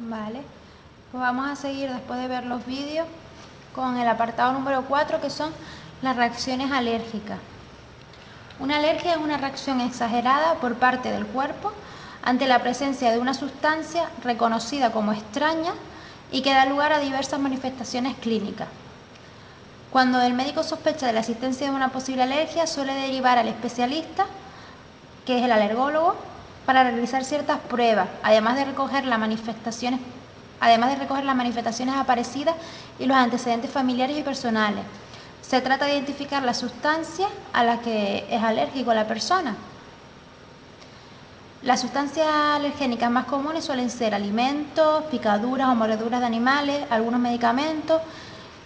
Vale, pues vamos a seguir después de ver los vídeos con el apartado número 4, que son las reacciones alérgicas. Una alergia es una reacción exagerada por parte del cuerpo ante la presencia de una sustancia reconocida como extraña y que da lugar a diversas manifestaciones clínicas. Cuando el médico sospecha de la existencia de una posible alergia, suele derivar al especialista, que es el alergólogo, para realizar ciertas pruebas, además de recoger las manifestaciones aparecidas y los antecedentes familiares y personales. Se trata de identificar la sustancia a la que es alérgico la persona. Las sustancias alergénicas más comunes suelen ser alimentos, picaduras o mordeduras de animales, algunos medicamentos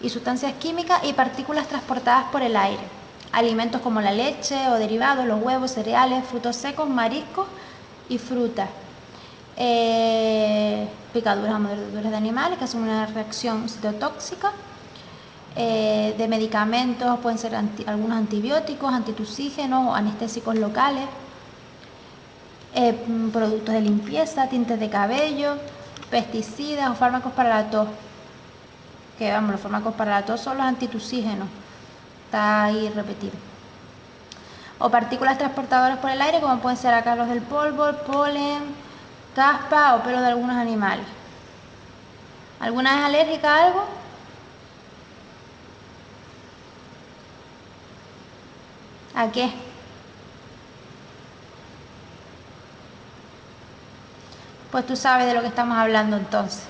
y sustancias químicas y partículas transportadas por el aire. Alimentos como la leche o derivados, los huevos, cereales, frutos secos, mariscos y frutas. Picaduras o mordeduras de animales, que hacen una reacción citotóxica. De medicamentos, pueden ser algunos antibióticos, antitusígenos o anestésicos locales. Productos de limpieza, tintes de cabello, pesticidas o fármacos para la tos. Que vamos, los fármacos para la tos son los antitusígenos. Está ahí repetido. O partículas transportadoras por el aire, como pueden ser ácaros del polvo, polen, caspa o pelo de algunos animales. ¿Alguna es alérgica a algo? ¿A qué? Pues tú sabes de lo que estamos hablando entonces.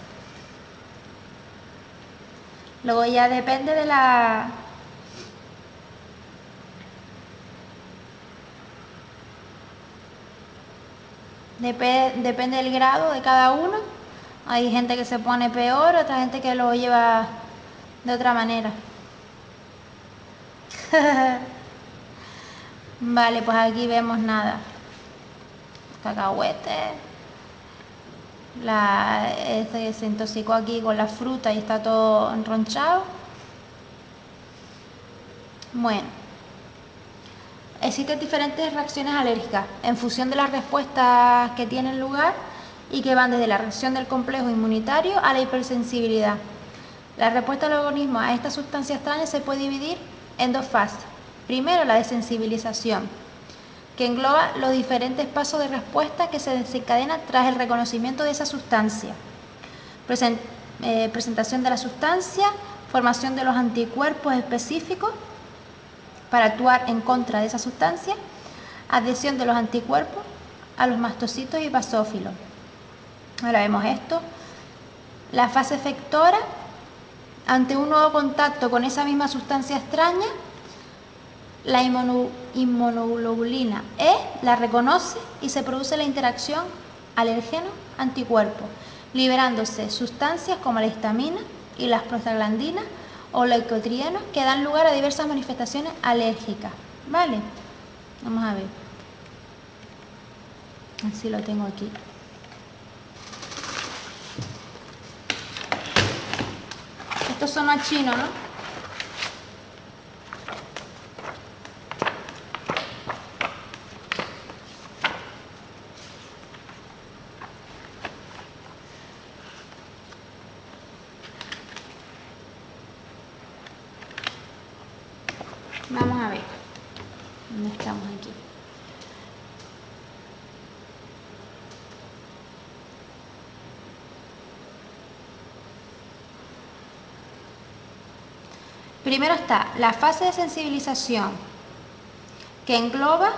Luego ya depende de la... Depende del grado de cada uno. Hay gente que se pone peor, otra gente que lo lleva de otra manera. Vale, pues aquí vemos nada. Cacahuete. Este se intoxicó aquí con la fruta y está todo enronchado. Bueno, existen diferentes reacciones alérgicas en función de las respuestas que tienen lugar y que van desde la reacción del complejo inmunitario a la hipersensibilidad. La respuesta del organismo a esta sustancia extraña se puede dividir en dos fases. Primero, la desensibilización, que engloba los diferentes pasos de respuesta que se desencadenan tras el reconocimiento de esa sustancia. Presentación de la sustancia, formación de los anticuerpos específicos para actuar en contra de esa sustancia, adhesión de los anticuerpos a los mastocitos y basófilos. Ahora vemos esto. La fase efectora, ante un nuevo contacto con esa misma sustancia extraña, la inmunoglobulina E la reconoce y se produce la interacción alérgeno-anticuerpo, liberándose sustancias como la histamina y las prostaglandinas o leucotrienos que dan lugar a diversas manifestaciones alérgicas. ¿Vale? Vamos a ver. Así lo tengo aquí. Estos son a chino, ¿no? Vamos a ver. ¿Dónde estamos aquí? Primero está la fase de sensibilización, que engloba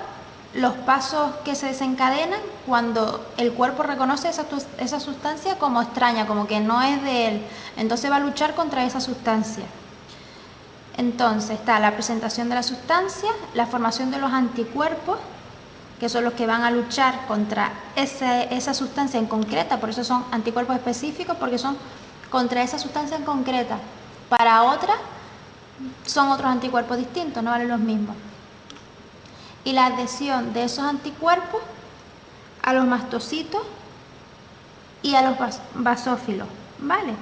los pasos que se desencadenan cuando el cuerpo reconoce esa sustancia como extraña, como que no es de él. Entonces va a luchar contra esa sustancia. Entonces está la presentación de la sustancia, la formación de los anticuerpos, que son los que van a luchar contra esa sustancia en concreta, por eso son anticuerpos específicos, porque son contra esa sustancia en concreta. Para otra son otros anticuerpos distintos, no valen los mismos. Y la adhesión de esos anticuerpos a los mastocitos y a los basófilos, ¿vale?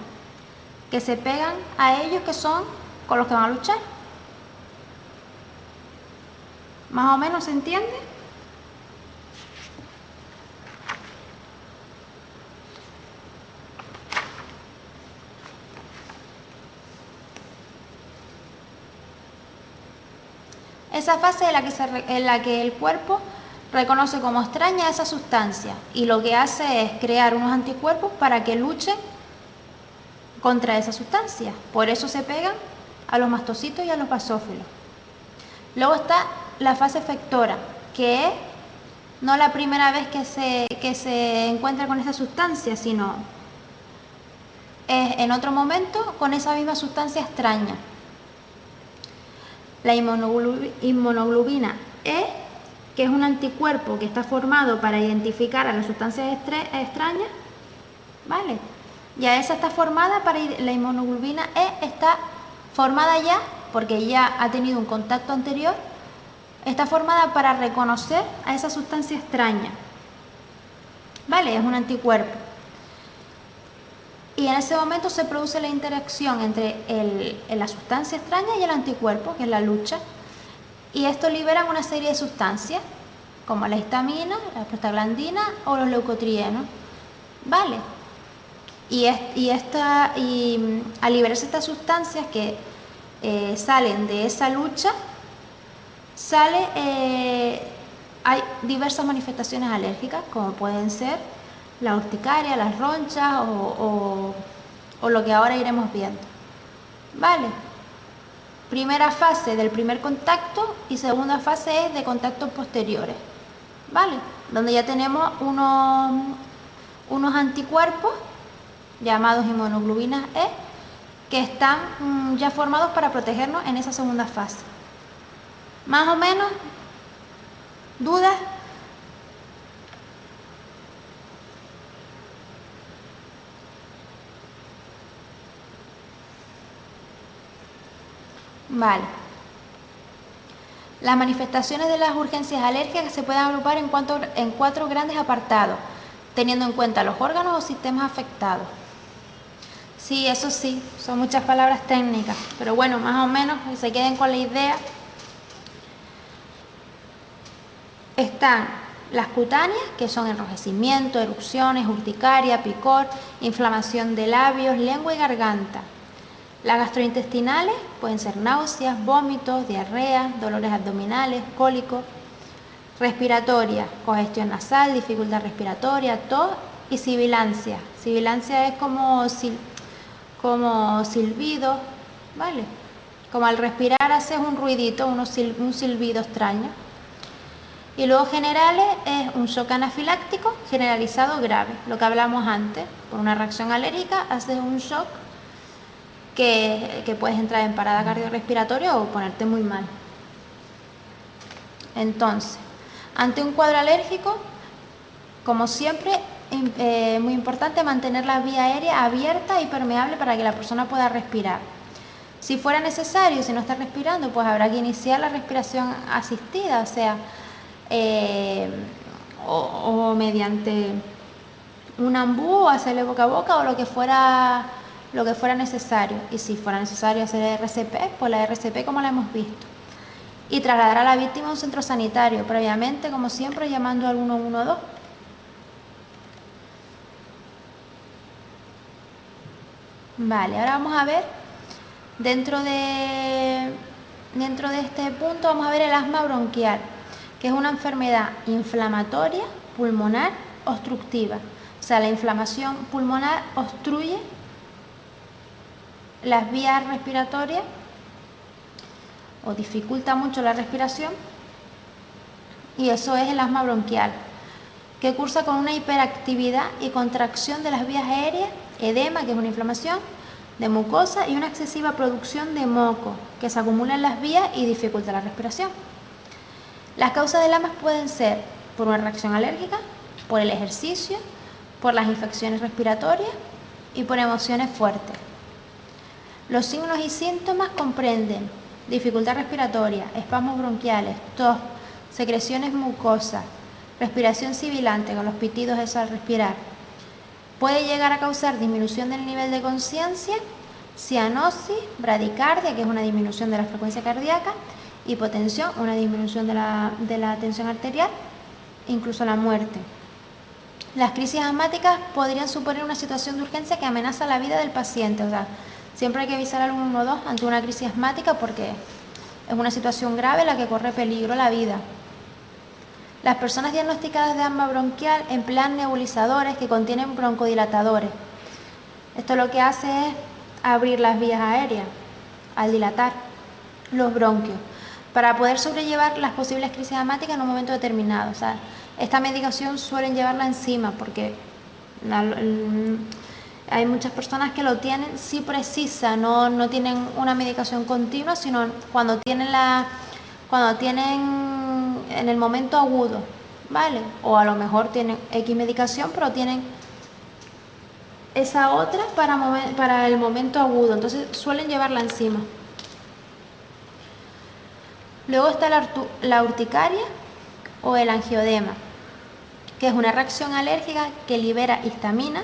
Que se pegan a ellos, que son con los que van a luchar. ¿Más o menos se entiende? Esa fase en la que el cuerpo reconoce como extraña esa sustancia y lo que hace es crear unos anticuerpos para que luchen contra esa sustancia. Por eso se pegan a los mastocitos y a los basófilos. Luego está la fase efectora, que es no la primera vez que se encuentra con esa sustancia, sino es en otro momento con esa misma sustancia extraña. La inmunoglobulina E, que es un anticuerpo que está formado para identificar a las sustancias extrañas, ¿vale? Ya esa está formada la inmunoglobulina E está formada ya, porque ya ha tenido un contacto anterior, está formada para reconocer a esa sustancia extraña, ¿vale? Es un anticuerpo. Y en ese momento se produce la interacción entre la sustancia extraña y el anticuerpo, que es la lucha. Y esto libera una serie de sustancias, como la histamina, la prostaglandina o los leucotrienos, ¿vale? Y al liberarse estas sustancias que salen de esa lucha, hay diversas manifestaciones alérgicas, como pueden ser la urticaria, las ronchas o lo que ahora iremos viendo. ¿Vale? Primera fase del primer contacto y segunda fase es de contactos posteriores. ¿Vale? Donde ya tenemos unos anticuerpos llamados inmunoglobulinas E que están ya formados para protegernos en esa segunda fase. Más o menos, ¿dudas? Vale. Las manifestaciones de las urgencias alérgicas se pueden agrupar en 4 grandes apartados, teniendo en cuenta los órganos o sistemas afectados. Sí, eso sí, son muchas palabras técnicas, pero bueno, más o menos, que se queden con la idea. Están las cutáneas, que son enrojecimiento, erupciones, urticaria, picor, inflamación de labios, lengua y garganta. Las gastrointestinales pueden ser náuseas, vómitos, diarrea, dolores abdominales, cólicos. Respiratoria, congestión nasal, dificultad respiratoria, tos y sibilancia. Sibilancia es como silbido, ¿vale? Como al respirar haces un ruidito, un silbido extraño. Y luego generales es un shock anafiláctico generalizado grave, lo que hablamos antes. Por una reacción alérgica haces un shock que puedes entrar en parada cardiorrespiratoria o ponerte muy mal. Entonces, ante un cuadro alérgico, como siempre, muy importante mantener la vía aérea abierta y permeable para que la persona pueda respirar. Si fuera necesario, si no está respirando, pues habrá que iniciar la respiración asistida, o sea, o mediante un ambú o hacerle boca a boca o lo que fuera necesario. Y si fuera necesario hacer RCP, pues la RCP como la hemos visto. Y trasladar a la víctima a un centro sanitario, previamente, como siempre, llamando al 112. Vale, ahora vamos a ver, dentro de este punto, vamos a ver el asma bronquial, que es una enfermedad inflamatoria pulmonar obstructiva. O sea, la inflamación pulmonar obstruye las vías respiratorias o dificulta mucho la respiración, y eso es el asma bronquial, que cursa con una hiperactividad y contracción de las vías aéreas, edema, que es una inflamación de mucosa, y una excesiva producción de moco, que se acumula en las vías y dificulta la respiración. Las causas del asma pueden ser por una reacción alérgica, por el ejercicio, por las infecciones respiratorias y por emociones fuertes. Los signos y síntomas comprenden dificultad respiratoria, espasmos bronquiales, tos, secreciones mucosas, respiración sibilante con los pitidos eso al respirar. Puede llegar a causar disminución del nivel de conciencia, cianosis, bradicardia, que es una disminución de la frecuencia cardíaca, hipotensión, una disminución de la tensión arterial, incluso la muerte. Las crisis asmáticas podrían suponer una situación de urgencia que amenaza la vida del paciente. O sea, siempre hay que avisar al 112 ante una crisis asmática porque Es una situación grave en la que corre peligro la vida. Las personas diagnosticadas de asma bronquial emplean nebulizadores que contienen broncodilatadores. Esto lo que hace es abrir las vías aéreas al dilatar los bronquios para poder sobrellevar las posibles crisis asmáticas en un momento determinado. O sea, esta medicación suelen llevarla encima porque hay muchas personas que lo tienen, sí precisa, no tienen una medicación continua, sino cuando tienen en el momento agudo, ¿vale? O a lo mejor tienen X medicación, pero tienen esa otra para el momento agudo, entonces suelen llevarla encima. Luego está la urticaria o el angioedema, que es una reacción alérgica que libera histamina,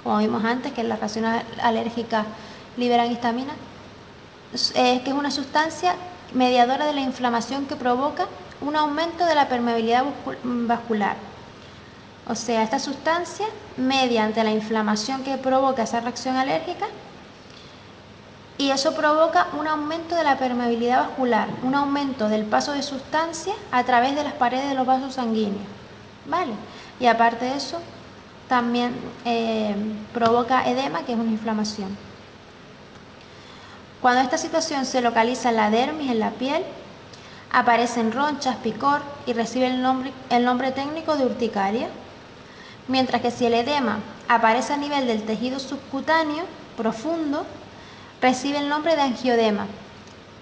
como vimos antes, que las reacciones alérgicas liberan histamina, que es una sustancia mediadora de la inflamación que provoca un aumento de la permeabilidad vascular. O sea, esta sustancia, mediante la inflamación que provoca esa reacción alérgica, y eso provoca un aumento de la permeabilidad vascular, un aumento del paso de sustancia a través de las paredes de los vasos sanguíneos, ¿vale? Y aparte de eso, también provoca edema, que es una inflamación. Cuando esta situación se localiza en la dermis, en la piel, aparecen ronchas, picor y recibe el nombre técnico de urticaria. Mientras que si el edema aparece a nivel del tejido subcutáneo profundo, recibe el nombre de angioedema.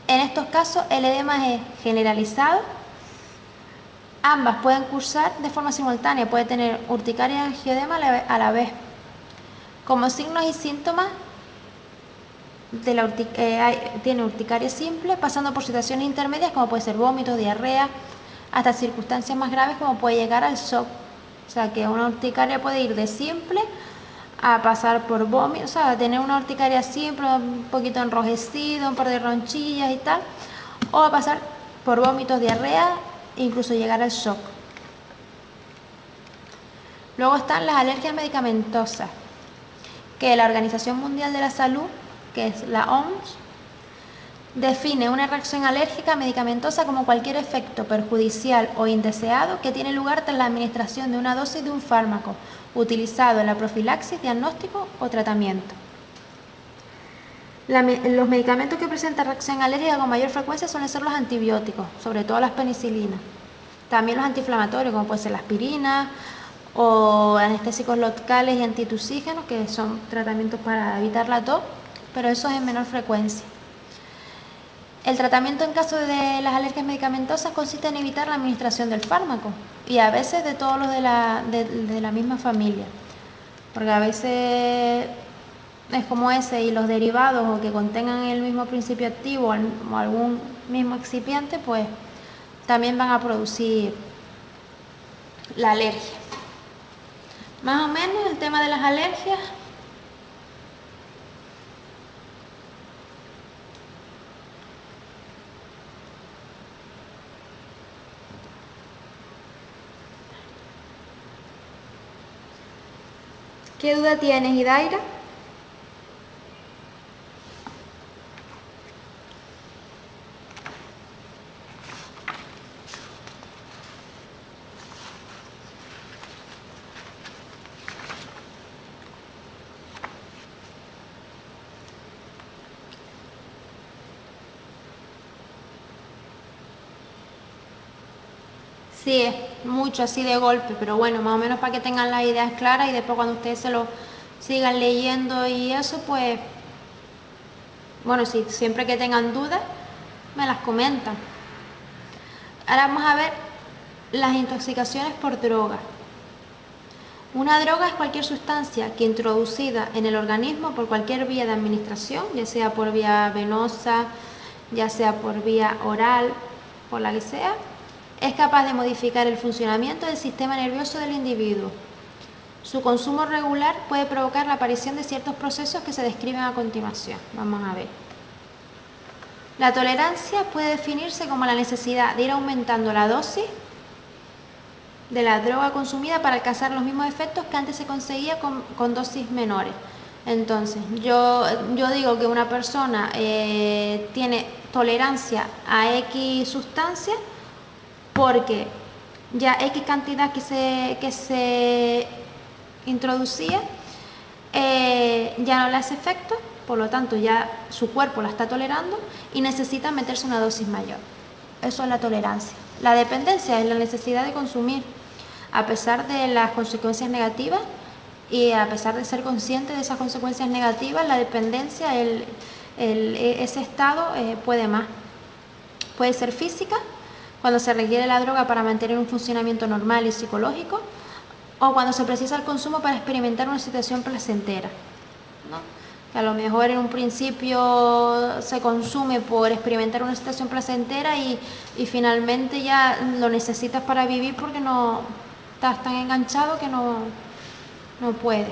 En estos casos el edema es generalizado. Ambas pueden cursar de forma simultánea, puede tener urticaria y angioedema a la vez. Como signos y síntomas tiene urticaria simple, pasando por situaciones intermedias como puede ser vómito, diarrea, hasta circunstancias más graves como puede llegar al shock. O sea que una urticaria puede ir de simple a pasar por vómito, o sea, tener una urticaria simple, un poquito enrojecido, un par de ronchillas y tal, o a pasar por vómitos, diarrea, incluso llegar al shock. Luego están las alergias medicamentosas, que la Organización Mundial de la Salud, que es la OMS, define una reacción alérgica medicamentosa como cualquier efecto perjudicial o indeseado que tiene lugar tras la administración de una dosis de un fármaco utilizado en la profilaxis, diagnóstico o tratamiento. Los medicamentos que presentan reacción alérgica con mayor frecuencia suelen ser los antibióticos, sobre todo las penicilinas. También los antiinflamatorios, como puede ser la aspirina, o anestésicos locales y antitusígenos, que son tratamientos para evitar la tos, pero eso es en menor frecuencia. El tratamiento en caso de las alergias medicamentosas consiste en evitar la administración del fármaco y a veces de todos los de la misma familia, porque a veces es como ese y los derivados o que contengan el mismo principio activo o algún mismo excipiente, pues también van a producir la alergia. Más o menos el tema de las alergias. ¿Qué duda tienes, Idaira? Sí, es mucho así de golpe, pero bueno, más o menos para que tengan las ideas claras y después cuando ustedes se lo sigan leyendo y eso, pues, bueno, si siempre que tengan dudas, me las comentan. Ahora vamos a ver las intoxicaciones por droga. Una droga es cualquier sustancia que introducida en el organismo por cualquier vía de administración, ya sea por vía venosa, ya sea por vía oral, por la que sea, es capaz de modificar el funcionamiento del sistema nervioso del individuo. Su consumo regular puede provocar la aparición de ciertos procesos que se describen a continuación. Vamos a ver. La tolerancia puede definirse como la necesidad de ir aumentando la dosis de la droga consumida para alcanzar los mismos efectos que antes se conseguía con dosis menores. Entonces, yo digo que una persona tiene tolerancia a X sustancia porque ya X cantidad que se introducía ya no le hace efecto, por lo tanto ya su cuerpo la está tolerando y necesita meterse una dosis mayor. Eso es la tolerancia. La dependencia es la necesidad de consumir, a pesar de las consecuencias negativas y a pesar de ser consciente de esas consecuencias negativas, la dependencia, ese estado puede más. Puede ser física, cuando se requiere la droga para mantener un funcionamiento normal y psicológico, o cuando se precisa el consumo para experimentar una situación placentera, ¿no? Que a lo mejor en un principio se consume por experimentar una situación placentera y finalmente ya lo necesitas para vivir porque no estás tan enganchado que no puedes.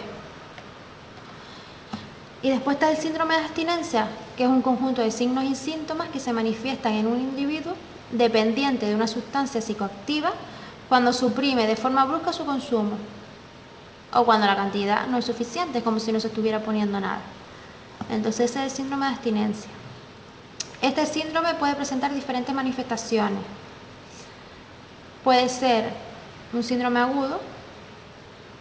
Y después está el síndrome de abstinencia, que es un conjunto de signos y síntomas que se manifiestan en un individuo dependiente de una sustancia psicoactiva cuando suprime de forma brusca su consumo o cuando la cantidad no es suficiente, como si no se estuviera poniendo nada. Entonces ese es el síndrome de abstinencia. Este síndrome puede presentar diferentes manifestaciones. Puede ser un síndrome agudo,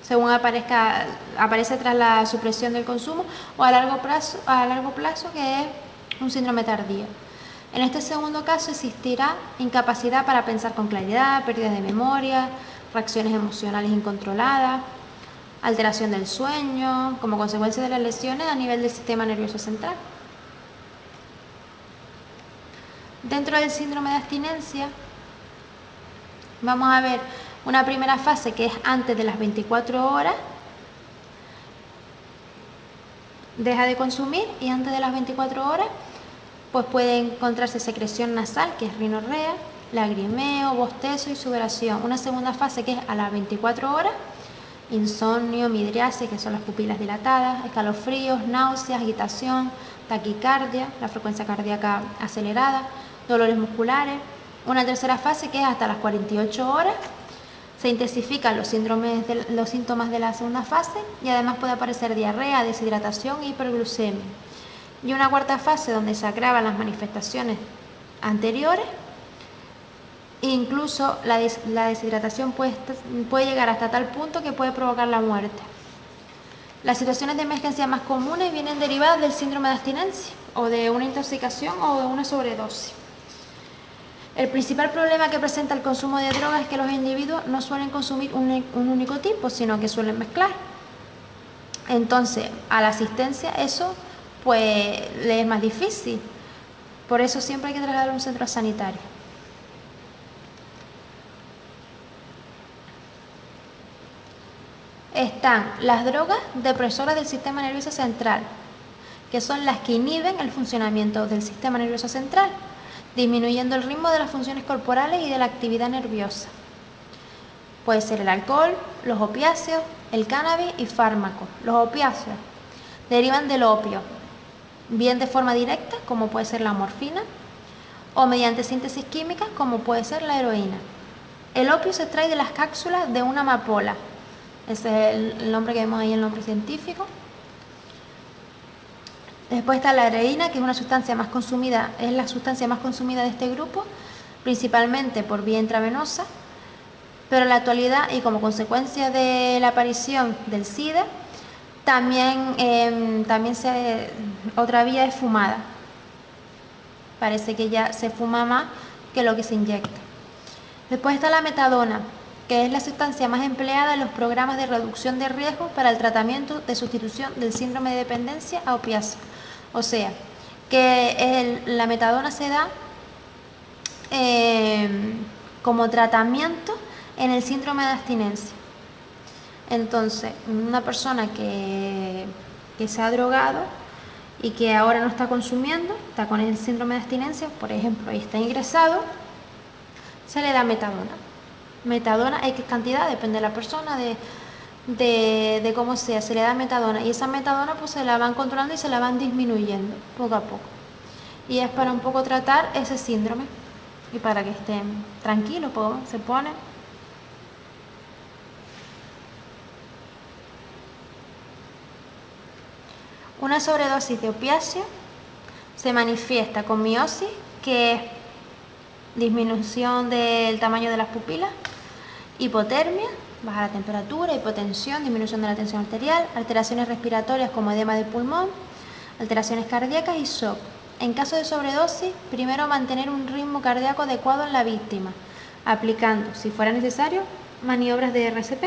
según aparece tras la supresión del consumo, o a largo plazo que es un síndrome tardío. En este segundo caso existirá incapacidad para pensar con claridad, pérdida de memoria, reacciones emocionales incontroladas, alteración del sueño, como consecuencia de las lesiones a nivel del sistema nervioso central. Dentro del síndrome de abstinencia vamos a ver una primera fase que es antes de las 24 horas, deja de consumir, y antes de las 24 horas pues puede encontrarse secreción nasal, que es rinorrea, lagrimeo, bostezo y sudoración. Una segunda fase que es a las 24 horas, insomnio, midriasis, que son las pupilas dilatadas, escalofríos, náuseas, agitación, taquicardia, la frecuencia cardíaca acelerada, dolores musculares. Una tercera fase que es hasta las 48 horas, se intensifican los síntomas de la segunda fase y además puede aparecer diarrea, deshidratación e hiperglucemia. Y una cuarta fase donde se agravan las manifestaciones anteriores. Incluso la deshidratación puede llegar hasta tal punto que puede provocar la muerte. Las situaciones de emergencia más comunes vienen derivadas del síndrome de abstinencia o de una intoxicación o de una sobredosis. El principal problema que presenta el consumo de drogas es que los individuos no suelen consumir un único tipo, sino que suelen mezclar. Entonces, a la asistencia eso pues le es más difícil. Por eso siempre hay que trasladarlo a un centro sanitario. Están las drogas depresoras del sistema nervioso central, que son las que inhiben el funcionamiento del sistema nervioso central, disminuyendo el ritmo de las funciones corporales y de la actividad nerviosa. Puede ser el alcohol, los opiáceos, el cannabis y fármacos. Los opiáceos derivan del opio, bien de forma directa, como puede ser la morfina, o mediante síntesis química, como puede ser la heroína. El opio se extrae de las cápsulas de una amapola. Ese es el nombre que vemos ahí, el nombre científico. Después está la heroína, que es una sustancia más consumida, es la sustancia más consumida de este grupo, principalmente por vía intravenosa, pero en la actualidad y como consecuencia de la aparición del SIDA, también otra vía es fumada. Parece que ya se fuma más que lo que se inyecta. Después está la metadona, que es la sustancia más empleada en los programas de reducción de riesgos para el tratamiento de sustitución del síndrome de dependencia a opiáceos. O sea, que la metadona se da como tratamiento en el síndrome de abstinencia. Entonces, una persona que se ha drogado y que ahora no está consumiendo, está con el síndrome de abstinencia, por ejemplo, y está ingresado, se le da metadona. Metadona, X cantidad, depende de la persona, de cómo sea, se le da metadona. Y esa metadona pues se la van controlando y se la van disminuyendo poco a poco. Y es para un poco tratar ese síndrome y para que estén tranquilos, pues se pone. Una sobredosis de opiáceo se manifiesta con miosis, que es disminución del tamaño de las pupilas, hipotermia, baja la temperatura, hipotensión, disminución de la tensión arterial, alteraciones respiratorias como edema del pulmón, alteraciones cardíacas y shock. En caso de sobredosis, primero mantener un ritmo cardíaco adecuado en la víctima, aplicando, si fuera necesario, maniobras de RCP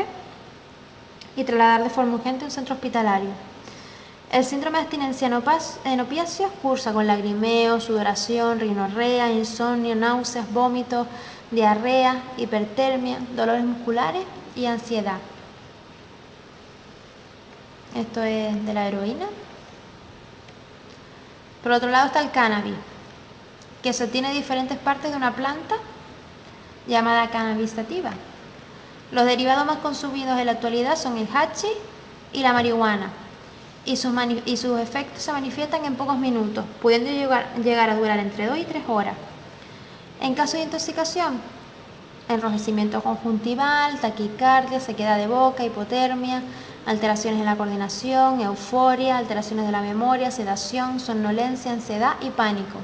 y trasladar de forma urgente a un centro hospitalario. El síndrome de abstinencia en opiáceos cursa con lagrimeo, sudoración, rinorrea, insomnio, náuseas, vómitos, diarrea, hipertermia, dolores musculares y ansiedad. Esto es de la heroína. Por otro lado está el cannabis, que se obtiene de diferentes partes de una planta llamada cannabis sativa. Los derivados más consumidos en la actualidad son el hachís y la marihuana, y sus efectos se manifiestan en pocos minutos, pudiendo llegar a durar entre 2 y 3 horas. En caso de intoxicación, enrojecimiento conjuntival, taquicardia, sequedad de boca, hipotermia, alteraciones en la coordinación, euforia, alteraciones de la memoria, sedación, somnolencia, ansiedad y pánico.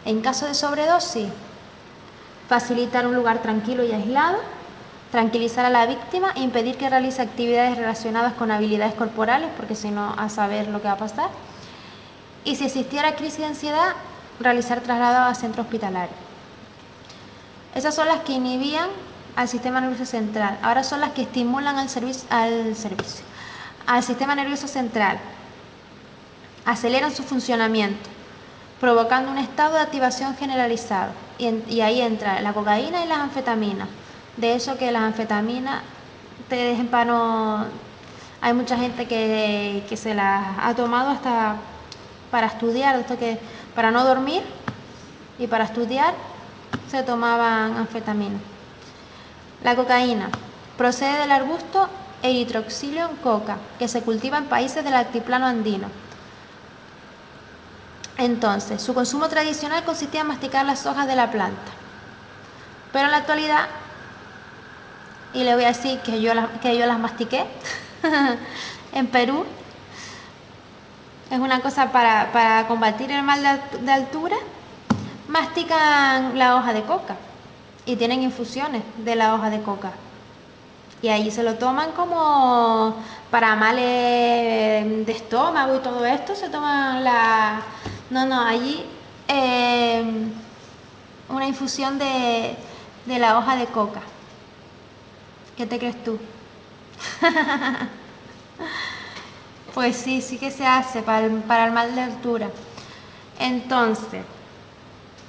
En caso de sobredosis, facilitar un lugar tranquilo y aislado, tranquilizar a la víctima e impedir que realice actividades relacionadas con habilidades corporales, porque si no, a saber lo que va a pasar. Y si existiera crisis de ansiedad, realizar traslado a centro hospitalario. Esas son las que inhibían al sistema nervioso central. Ahora son las que estimulan al sistema nervioso central. Aceleran su funcionamiento, provocando un estado de activación generalizado. Y ahí entra la cocaína y las anfetaminas. De eso que las anfetaminas te dejen para no... Hay mucha gente que se las ha tomado hasta para estudiar, esto que para no dormir y para estudiar se tomaban anfetaminas. La cocaína procede del arbusto Erythrochylium coca, que se cultiva en países del altiplano andino. Entonces, su consumo tradicional consistía en masticar las hojas de la planta. Pero en la actualidad, y le voy a decir que yo las mastiqué, en Perú, es una cosa para combatir el mal de altura, mastican la hoja de coca y tienen infusiones de la hoja de coca. Y ahí se lo toman como para males de estómago y todo esto, se toman la... allí una infusión de la hoja de coca. ¿Qué te crees tú? Pues sí que se hace para el mal de altura. Entonces,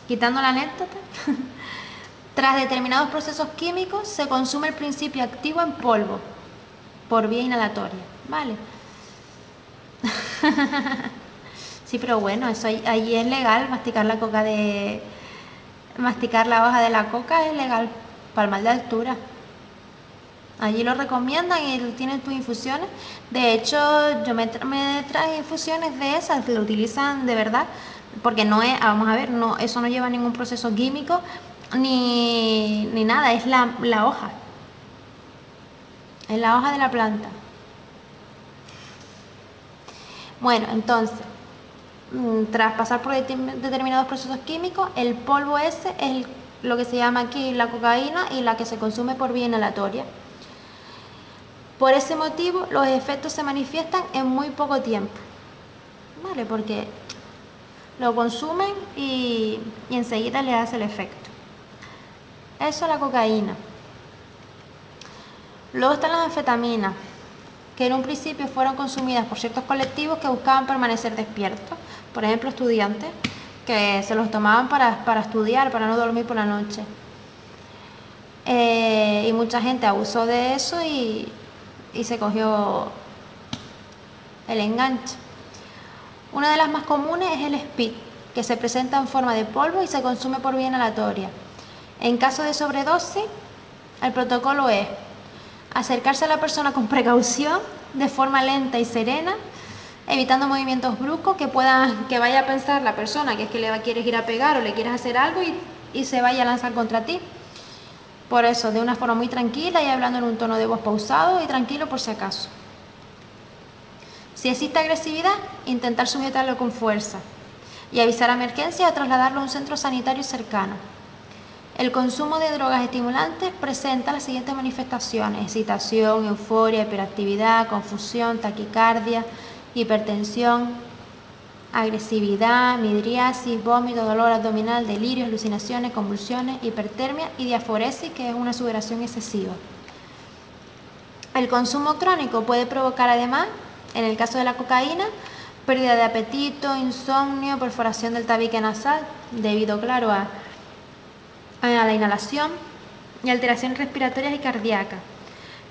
quitando la anécdota, tras determinados procesos químicos se consume el principio activo en polvo por vía inhalatoria, ¿vale? Sí, pero bueno, eso allí es legal, masticar la hoja de la coca es legal para el mal de altura. Allí lo recomiendan y tienen tus infusiones. De hecho, yo me traje infusiones de esas, que lo utilizan de verdad, porque no es, vamos a ver, no, eso no lleva ningún proceso químico ni nada, es la hoja. Es la hoja de la planta. Bueno, entonces, tras pasar por determinados procesos químicos, el polvo ese es lo que se llama aquí la cocaína y la que se consume por vía inhalatoria. Por ese motivo, los efectos se manifiestan en muy poco tiempo, ¿vale? Porque lo consumen y enseguida les hace el efecto. Eso es la cocaína. Luego están las anfetaminas, que en un principio fueron consumidas por ciertos colectivos que buscaban permanecer despiertos. Por ejemplo, estudiantes que se los tomaban para estudiar, para no dormir por la noche. Y mucha gente abusó de eso y se cogió el enganche. Una de las más comunes es el speed, que se presenta en forma de polvo y se consume por vía inhalatoria. En caso de sobredosis, el protocolo es acercarse a la persona con precaución, de forma lenta y serena, evitando movimientos bruscos que vaya a pensar la persona que es que le quieres ir a pegar o le quieres hacer algo y se vaya a lanzar contra ti. Por eso, de una forma muy tranquila y hablando en un tono de voz pausado y tranquilo por si acaso. Si existe agresividad, intentar sujetarlo con fuerza y avisar a emergencia o trasladarlo a un centro sanitario cercano. El consumo de drogas estimulantes presenta las siguientes manifestaciones: excitación, euforia, hiperactividad, confusión, taquicardia, hipertensión, agresividad, midriasis, vómito, dolor abdominal, delirios, alucinaciones, convulsiones, hipertermia y diaforesis, que es una sudoración excesiva. El consumo crónico puede provocar además, en el caso de la cocaína, pérdida de apetito, insomnio, perforación del tabique nasal, debido, claro, a la inhalación, y alteraciones respiratorias y cardíacas.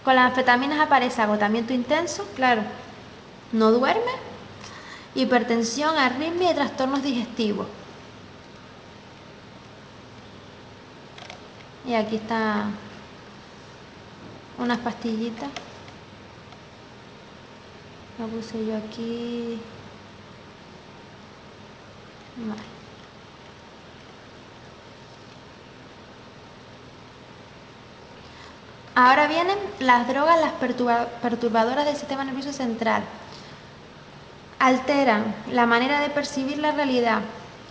Con las anfetaminas aparece agotamiento intenso, claro, no duerme, hipertensión, arritmia y trastornos digestivos. Y aquí está unas pastillitas. La puse yo aquí. Vale. Ahora vienen las drogas, las perturbadoras del sistema nervioso central. Alteran la manera de percibir la realidad,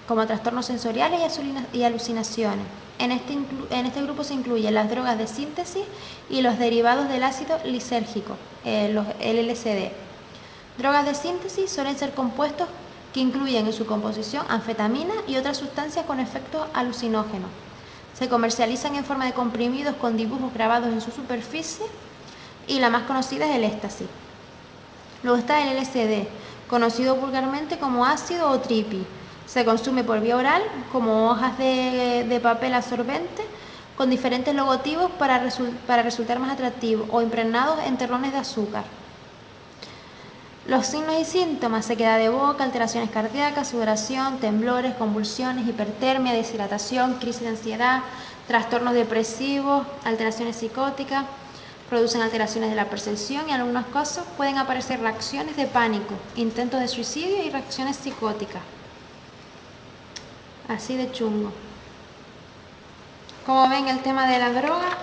como trastornos sensoriales y alucinaciones. En este grupo se incluyen las drogas de síntesis y los derivados del ácido lisérgico, los LSD. Drogas de síntesis suelen ser compuestos que incluyen en su composición anfetamina y otras sustancias con efectos alucinógenos. Se comercializan en forma de comprimidos con dibujos grabados en su superficie y la más conocida es el éxtasis. Luego está el LSD, conocido vulgarmente como ácido o tripi. Se consume por vía oral como hojas de papel absorbente con diferentes logotipos para resultar más atractivos o impregnados en terrones de azúcar. Los signos y síntomas: sequedad de boca, alteraciones cardíacas, sudoración, temblores, convulsiones, hipertermia, deshidratación, crisis de ansiedad, trastornos depresivos, alteraciones psicóticas, producen alteraciones de la percepción y en algunos casos pueden aparecer reacciones de pánico, intentos de suicidio y reacciones psicóticas. Así de chungo. Como ven, el tema de la droga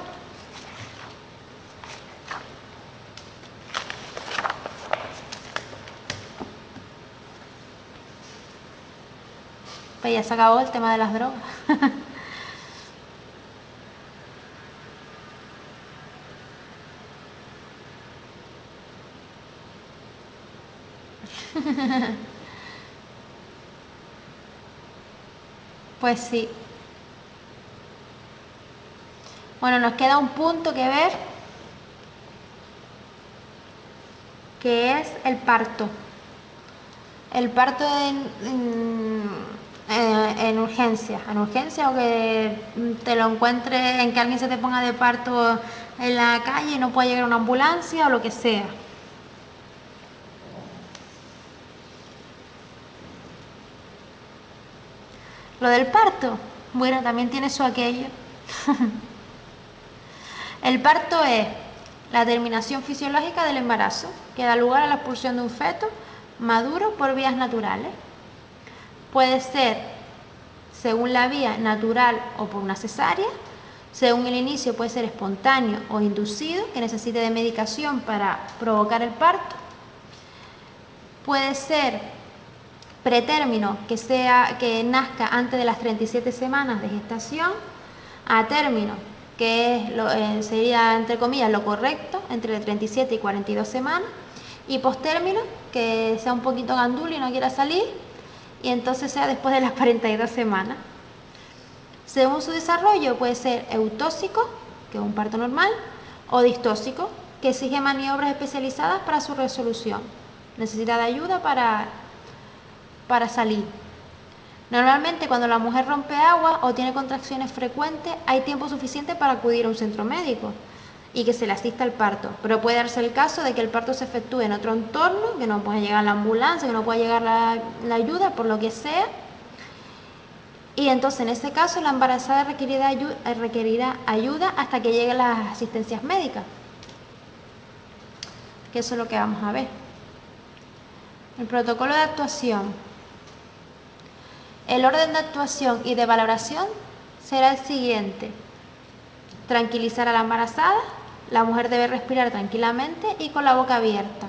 pues ya se acabó el tema de las drogas. Pues sí. Bueno, nos queda un punto que ver, que es el parto. El parto en urgencia o que te lo encuentres en que alguien se te ponga de parto en la calle y no pueda llegar una ambulancia o lo que sea. Lo del parto, bueno, también tiene su aquello. El parto es la terminación fisiológica del embarazo, que da lugar a la expulsión de un feto maduro por vías naturales. Puede ser según la vía natural o por una cesárea. Según el inicio puede ser espontáneo o inducido, que necesite de medicación para provocar el parto. Puede ser pretérmino, que nazca antes de las 37 semanas de gestación. A término, que sería entre comillas lo correcto, entre 37 y 42 semanas. Y postérmino, que sea un poquito gandul y no quiera salir, y entonces sea después de las 42 semanas. Según su desarrollo puede ser eutóxico, que es un parto normal, o distóxico, que exige maniobras especializadas para su resolución. Necesita de ayuda para salir. Normalmente cuando la mujer rompe agua o tiene contracciones frecuentes hay tiempo suficiente para acudir a un centro médico y que se le asista al parto, pero puede darse el caso de que el parto se efectúe en otro entorno, que no pueda llegar la ambulancia, que no pueda llegar la ayuda por lo que sea, y entonces en ese caso la embarazada requerirá ayuda hasta que lleguen las asistencias médicas, que eso es lo que vamos a ver. El protocolo de actuación. El orden de actuación y de valoración será el siguiente: tranquilizar a la embarazada. La mujer debe respirar tranquilamente y con la boca abierta.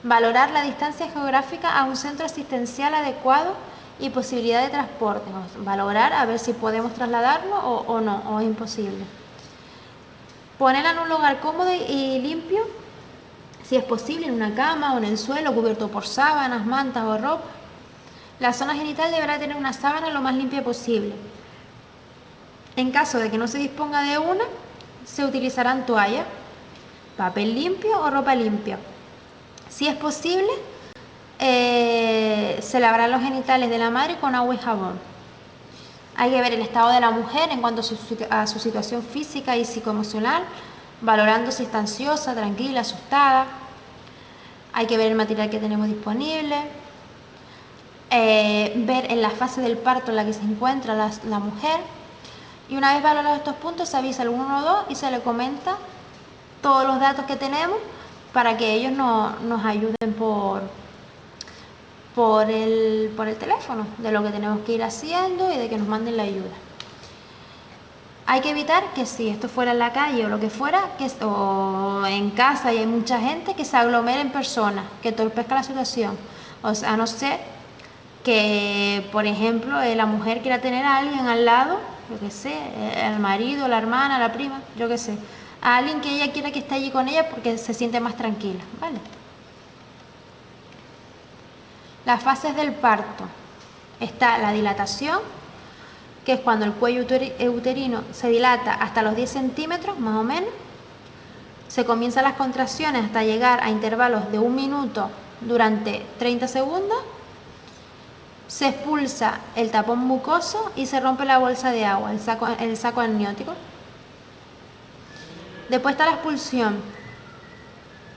Valorar la distancia geográfica a un centro asistencial adecuado y posibilidad de transporte. Valorar a ver si podemos trasladarlo o no, o es imposible. Ponerla en un lugar cómodo y limpio, si es posible, en una cama o en el suelo, cubierto por sábanas, mantas o ropa. La zona genital deberá tener una sábana lo más limpia posible. En caso de que no se disponga de una, se utilizarán toallas, papel limpio o ropa limpia. Si es posible, se lavarán los genitales de la madre con agua y jabón. Hay que ver el estado de la mujer en cuanto a su situación física y psicoemocional, valorando si está ansiosa, tranquila, asustada. Hay que ver el material que tenemos disponible, ver en la fase del parto en la que se encuentra la mujer. Y una vez valorados estos puntos, se avisa al 112 y se le comenta todos los datos que tenemos para que ellos nos ayuden por el teléfono de lo que tenemos que ir haciendo y de que nos manden la ayuda. Hay que evitar que si esto fuera en la calle o lo que fuera, o en casa y hay mucha gente, que se aglomeren personas, que entorpezca la situación. O sea, a no ser que, por ejemplo, la mujer quiera tener a alguien al lado, yo qué sé, el marido, la hermana, la prima, yo qué sé, a alguien que ella quiera que esté allí con ella porque se siente más tranquila, ¿vale? Las fases del parto. Está la dilatación, que es cuando el cuello uterino se dilata hasta los 10 centímetros, más o menos. Se comienzan las contracciones hasta llegar a intervalos de 1 minuto durante 30 segundos. Se expulsa el tapón mucoso y se rompe la bolsa de agua, el saco amniótico. Después está la expulsión.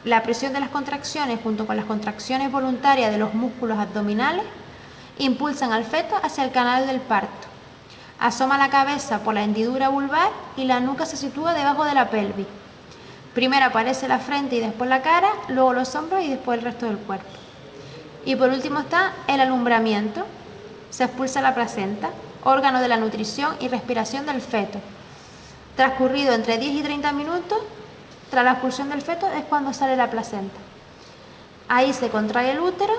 La presión de las contracciones junto con las contracciones voluntarias de los músculos abdominales impulsan al feto hacia el canal del parto. Asoma la cabeza por la hendidura vulvar y la nuca se sitúa debajo de la pelvis. Primero aparece la frente y después la cara, luego los hombros y después el resto del cuerpo. Y por último está el alumbramiento. Se expulsa la placenta, órgano de la nutrición y respiración del feto. Transcurrido entre 10 y 30 minutos, tras la expulsión del feto es cuando sale la placenta. Ahí se contrae el útero,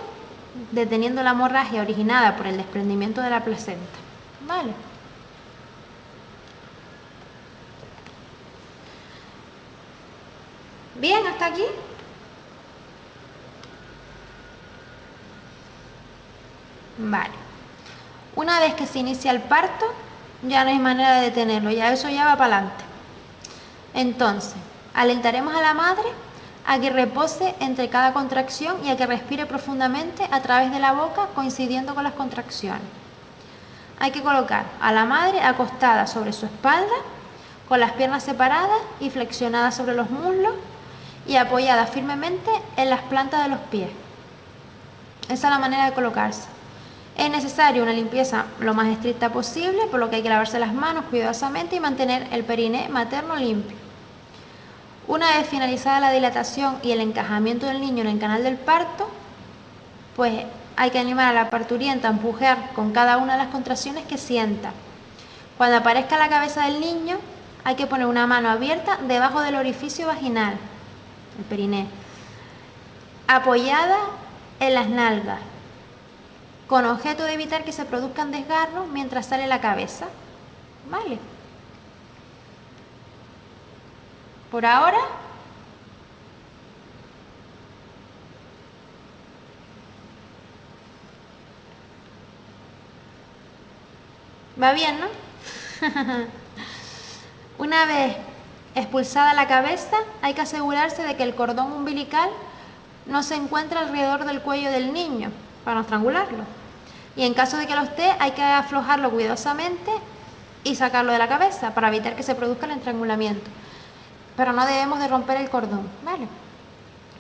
deteniendo la hemorragia originada por el desprendimiento de la placenta. ¿Vale? Bien, hasta aquí. Vale. Una vez que se inicia el parto, ya no hay manera de detenerlo, ya eso ya va para adelante. Entonces, alentaremos a la madre a que repose entre cada contracción y a que respire profundamente a través de la boca, coincidiendo con las contracciones. Hay que colocar a la madre acostada sobre su espalda, con las piernas separadas y flexionadas sobre los muslos y apoyada firmemente en las plantas de los pies. Esa es la manera de colocarse. Es necesario una limpieza lo más estricta posible, por lo que hay que lavarse las manos cuidadosamente y mantener el periné materno limpio. Una vez finalizada la dilatación y el encajamiento del niño en el canal del parto, pues hay que animar a la parturienta a empujar con cada una de las contracciones que sienta. Cuando aparezca la cabeza del niño, hay que poner una mano abierta debajo del orificio vaginal, el periné, apoyada en las nalgas, con objeto de evitar que se produzcan desgarros mientras sale la cabeza. ¿Vale? Por ahora, va bien, ¿no? Una vez expulsada la cabeza, hay que asegurarse de que el cordón umbilical no se encuentra alrededor del cuello del niño para no estrangularlo. Y en caso de que lo esté, hay que aflojarlo cuidadosamente y sacarlo de la cabeza para evitar que se produzca el estrangulamiento. Pero no debemos de romper el cordón, ¿vale?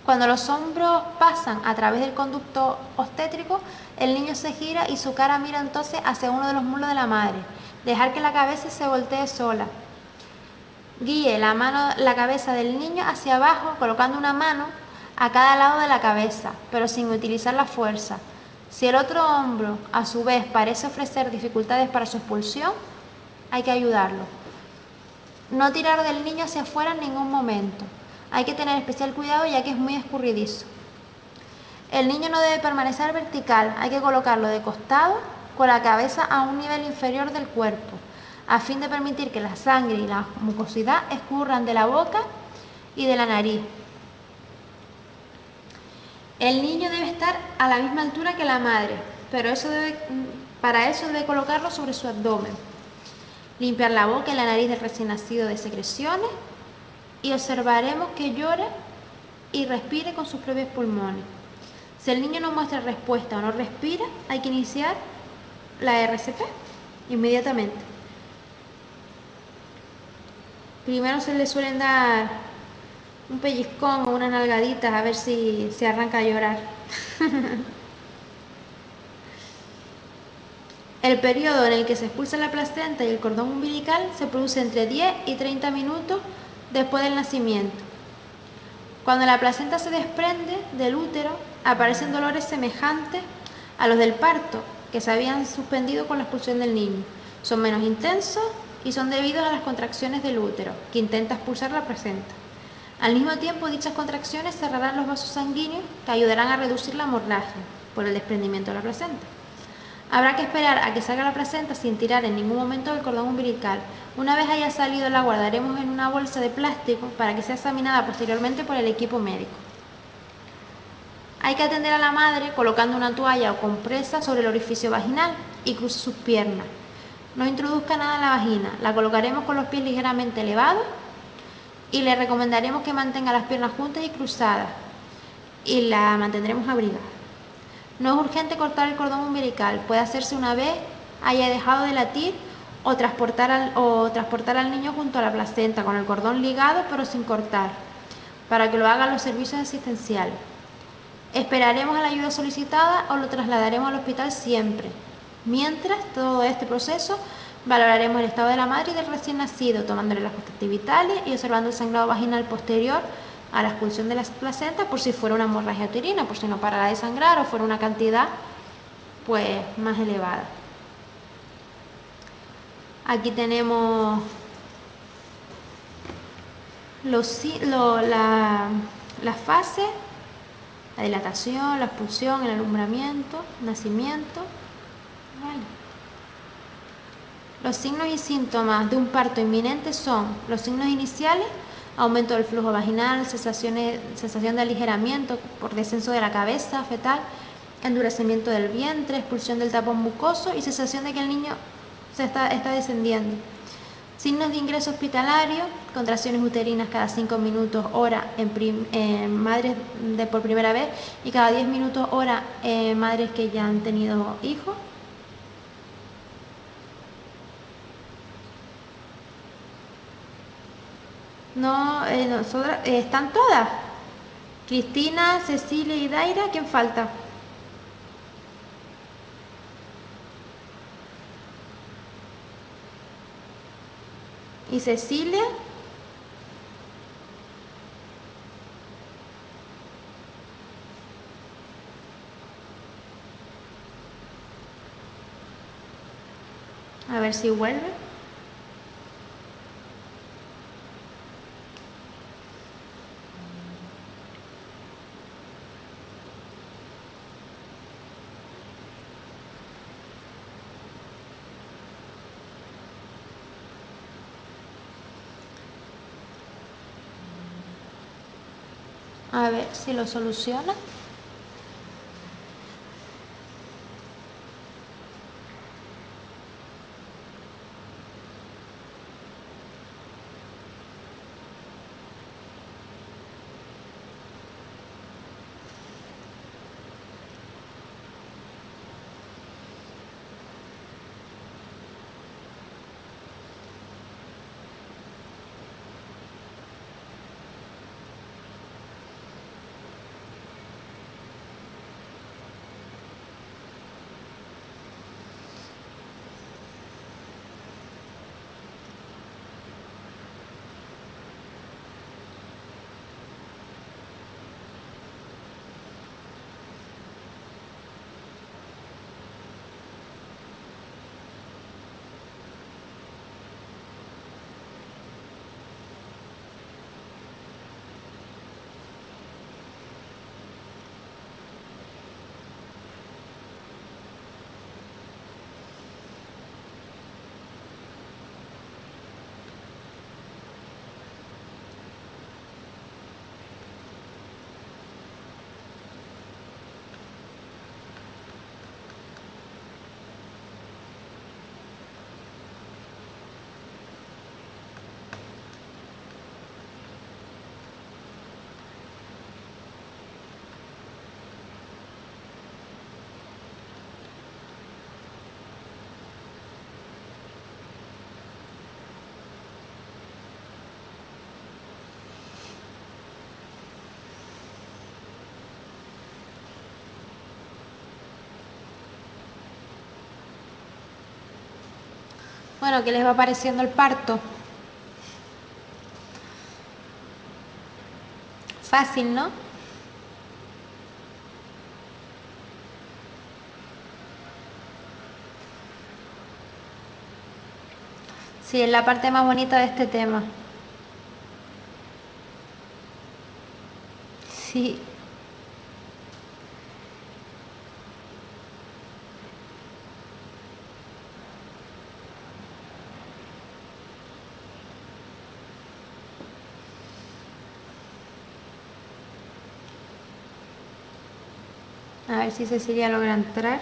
Cuando los hombros pasan a través del conducto obstétrico, el niño se gira y su cara mira entonces hacia uno de los muslos de la madre. Dejar que la cabeza se voltee sola. Guíe la cabeza del niño hacia abajo, colocando una mano a cada lado de la cabeza, pero sin utilizar la fuerza. Si el otro hombro, a su vez, parece ofrecer dificultades para su expulsión, hay que ayudarlo. No tirar del niño hacia afuera en ningún momento. Hay que tener especial cuidado ya que es muy escurridizo. El niño no debe permanecer vertical, hay que colocarlo de costado con la cabeza a un nivel inferior del cuerpo, a fin de permitir que la sangre y la mucosidad escurran de la boca y de la nariz. El niño debe estar a la misma altura que la madre, pero para eso debe colocarlo sobre su abdomen. Limpiar la boca y la nariz del recién nacido de secreciones y observaremos que llore y respire con sus propios pulmones. Si el niño no muestra respuesta o no respira, hay que iniciar la RCP inmediatamente. Primero se le suelen dar un pellizcón o unas nalgaditas a ver si se arranca a llorar. El periodo en el que se expulsa la placenta y el cordón umbilical se produce entre 10 y 30 minutos después del nacimiento. Cuando la placenta se desprende del útero, aparecen dolores semejantes a los del parto, que se habían suspendido con la expulsión del niño. Son menos intensos y son debidos a las contracciones del útero, que intenta expulsar la placenta. Al mismo tiempo, dichas contracciones cerrarán los vasos sanguíneos que ayudarán a reducir la hemorragia por el desprendimiento de la placenta. Habrá que esperar a que salga la placenta sin tirar en ningún momento del cordón umbilical. Una vez haya salido, la guardaremos en una bolsa de plástico para que sea examinada posteriormente por el equipo médico. Hay que atender a la madre colocando una toalla o compresa sobre el orificio vaginal y cruce sus piernas. No introduzca nada en la vagina, la colocaremos con los pies ligeramente elevados y le recomendaremos que mantenga las piernas juntas y cruzadas y la mantendremos abrigada. No es urgente cortar el cordón umbilical, puede hacerse una vez haya dejado de latir o transportar al niño junto a la placenta con el cordón ligado pero sin cortar, para que lo hagan los servicios asistenciales. Esperaremos a la ayuda solicitada o lo trasladaremos al hospital siempre. Mientras todo este proceso, valoraremos el estado de la madre y del recién nacido, tomándole las constantes vitales y observando el sangrado vaginal posterior a la expulsión de la placenta por si fuera una hemorragia uterina, por si no parara de sangrar o fuera una cantidad pues más elevada. Aquí tenemos las fases: la dilatación, la expulsión, el alumbramiento, nacimiento. Vale. Los signos y síntomas de un parto inminente son los signos iniciales: aumento del flujo vaginal, sensación de aligeramiento por descenso de la cabeza fetal, endurecimiento del vientre, expulsión del tapón mucoso y sensación de que el niño está descendiendo. Signos de ingreso hospitalario: contracciones uterinas cada 5 minutos hora en madres por primera vez y cada 10 minutos hora en madres que ya han tenido hijos. No, nosotras, están todas. Cristina, Cecilia y Daira, ¿quién falta? ¿Y Cecilia? A ver si vuelve. A ver si lo soluciona. Bueno, ¿qué les va pareciendo el parto? Fácil, ¿no? Sí, es la parte más bonita de este tema. Sí. A ver si Cecilia logra entrar.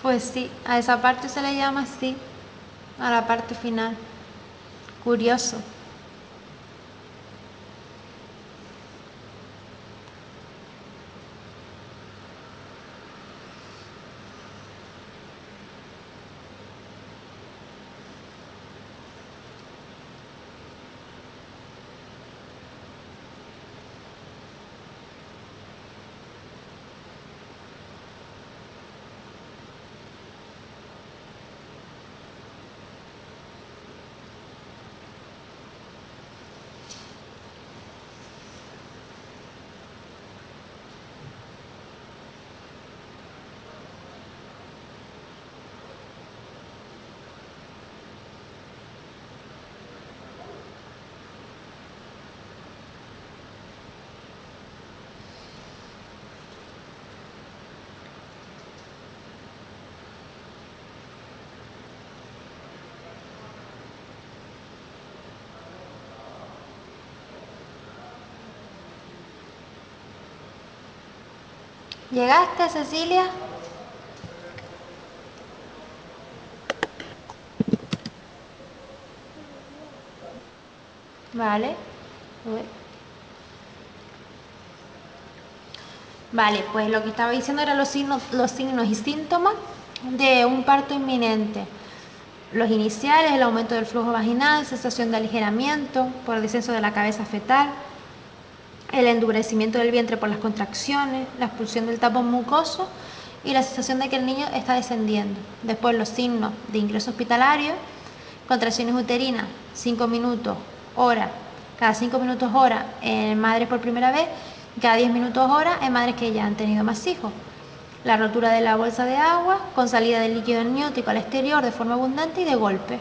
Pues sí, a esa parte se le llama así, a la parte final. Curioso. ¿Llegaste, Cecilia? Vale. Uy. Vale, pues lo que estaba diciendo eran los signos y síntomas de un parto inminente. Los iniciales: el aumento del flujo vaginal, sensación de aligeramiento por descenso de la cabeza fetal, el endurecimiento del vientre por las contracciones, la expulsión del tapón mucoso y la sensación de que el niño está descendiendo. Después los signos de ingreso hospitalario: contracciones uterinas, 5 minutos, hora, cada 5 minutos hora en madres por primera vez, cada 10 minutos hora en madres que ya han tenido más hijos. La rotura de la bolsa de agua con salida del líquido amniótico al exterior de forma abundante y de golpe.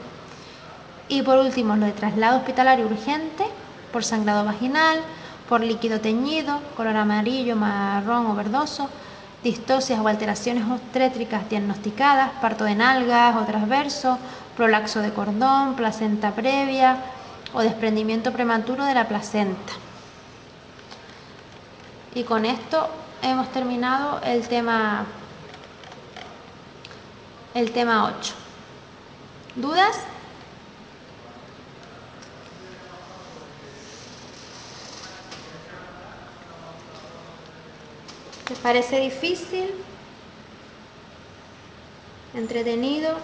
Y por último, lo de traslado hospitalario urgente por sangrado vaginal, por líquido teñido, color amarillo, marrón o verdoso, distocias o alteraciones obstétricas diagnosticadas, parto de nalgas o transverso, prolaxo de cordón, placenta previa o desprendimiento prematuro de la placenta. Y con esto hemos terminado el tema 8. ¿Dudas? ¿Te parece difícil? ¿Entretenido?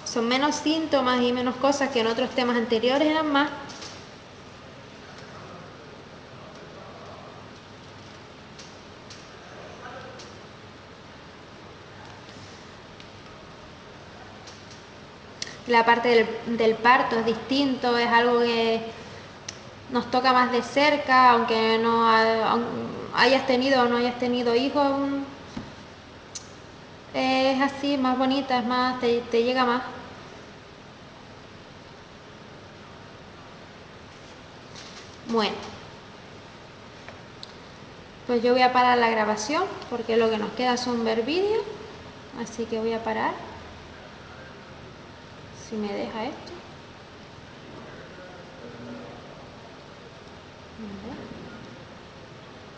Son menos síntomas y menos cosas que en otros temas anteriores, eran más. La parte del parto es distinto, es algo que nos toca más de cerca, aunque no hayas tenido o no hayas tenido hijos, es así, más bonita, es más, te llega más. Bueno, pues yo voy a parar la grabación porque lo que nos queda son ver vídeos, así que voy a parar, si me deja esto.